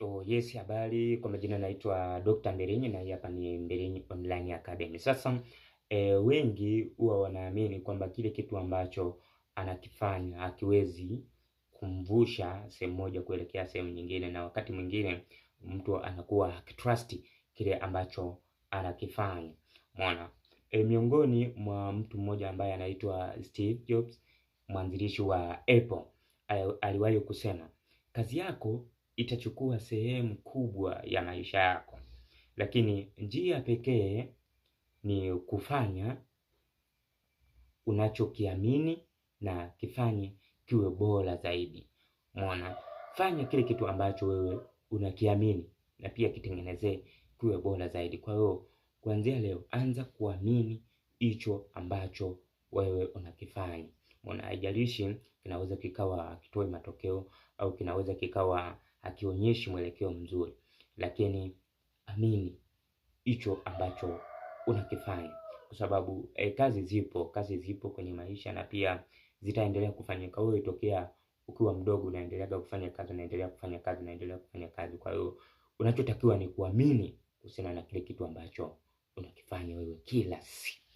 Oh, yes, habari. Kwa majina naitwa Dr. Mbilinyi na hii hapa ni Mbilinyi Online Academy. Sasa wengi huwa wanaamini kwamba kile kitu ambacho anakifanya hakiwezi kumvusha sehemu moja kuelekea sehemu nyingine, na wakati mwingine mtu anakuwa hakitrust kile ambacho anakifanya. Umeona? Miongoni mwa mtu mmoja ambaye anaitwa Steve Jobs, mwanzilishi wa Apple, aliwahi kusema kazi yako itachukua sehemu kubwa ya maisha yako, lakini njia pekee ni kufanya unachokiamini na kifanye kiwe bora zaidi. Umeona? Fanya kile kitu ambacho wewe unakiamini na pia kitengenezee kiwe bora zaidi. Kwa hiyo kuanzia leo anza kuamini hicho ambacho wewe unakifanya. Umeona? Haijalishi kinaweza kikawa kitoi matokeo au kinaweza kikawa hakionyeshi mwelekeo mzuri, lakini amini hicho ambacho unakifanya, kwa sababu kazi zipo kwenye maisha na pia zitaendelea kufanyika. Wewe tokea ukiwa mdogo unaendelea kufanya kazi, unaendelea kufanya kazi, unaendelea kufanya kazi. Kwa hiyo unachotakiwa ni kuamini kuhusiana na kile kitu ambacho unakifanya wewe kila siku.